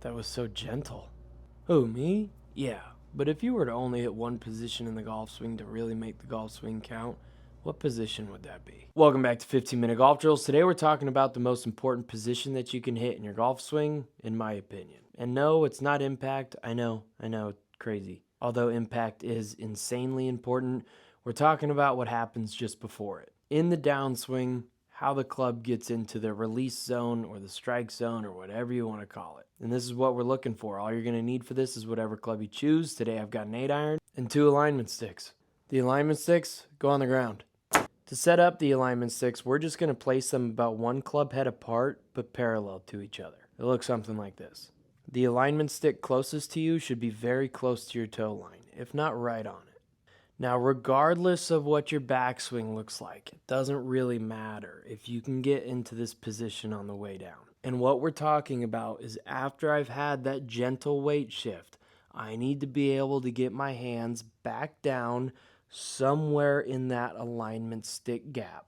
That was so gentle. Who, me? Yeah, but if you were to only hit one position in the golf swing to really make the golf swing count, what position would that be? Welcome back to 15-Minute Golf Drills. Today we're talking about the most important position that you can hit in your golf swing, in my opinion. And no, it's not impact. I know, crazy. Although impact is insanely important, we're talking about what happens just before it. In the downswing, how the club gets into the release zone or the strike zone or whatever you want to call it. And this is what we're looking for. All you're going to need for this is whatever club you choose. Today I've got an 8-iron and 2 alignment sticks. The alignment sticks go on the ground. To set up the alignment sticks, we're just going to place them about 1 club head apart but parallel to each other. It looks something like this. The alignment stick closest to you should be very close to your toe line, if not right on it. Now, regardless of what your backswing looks like, it doesn't really matter if you can get into this position on the way down. And what we're talking about is after I've had that gentle weight shift, I need to be able to get my hands back down somewhere in that alignment stick gap.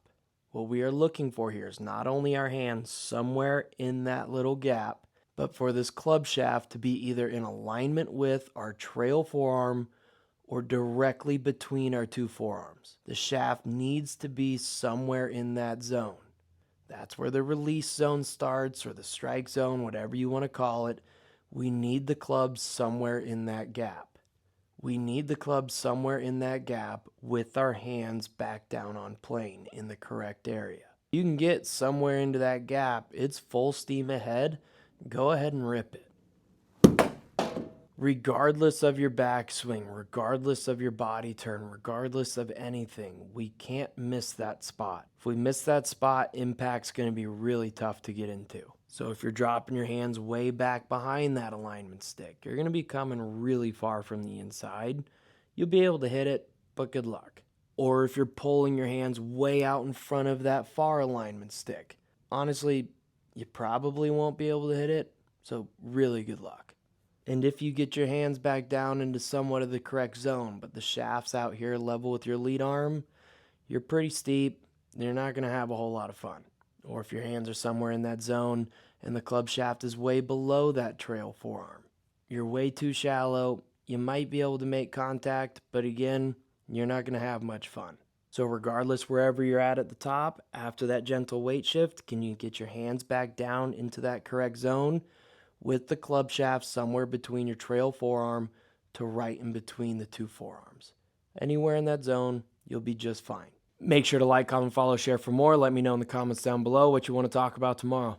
What we are looking for here is not only our hands somewhere in that little gap, but for this club shaft to be either in alignment with our trail forearm or directly between our 2 forearms. The shaft needs to be somewhere in that zone. That's where the release zone starts, or the strike zone, whatever you want to call it. We need the club somewhere in that gap. We need the club somewhere in that gap with our hands back down on plane in the correct area. You can get somewhere into that gap, it's full steam ahead. Go ahead and rip it. Regardless of your backswing, regardless of your body turn, regardless of anything, we can't miss that spot. If we miss that spot, impact's going to be really tough to get into. So if you're dropping your hands way back behind that alignment stick, you're going to be coming really far from the inside. You'll be able to hit it, but good luck. Or if you're pulling your hands way out in front of that far alignment stick, honestly, you probably won't be able to hit it, so really good luck. And if you get your hands back down into somewhat of the correct zone, but the shaft's out here level with your lead arm, you're pretty steep, you're not going to have a whole lot of fun. Or if your hands are somewhere in that zone and the club shaft is way below that trail forearm, you're way too shallow, you might be able to make contact, but again, you're not going to have much fun. So regardless wherever you're at the top, after that gentle weight shift, can you get your hands back down into that correct zone with the club shaft somewhere between your trail forearm to right in between the 2 forearms. Anywhere in that zone, you'll be just fine. Make sure to like, comment, follow, share for more. Let me know in the comments down below what you want to talk about tomorrow.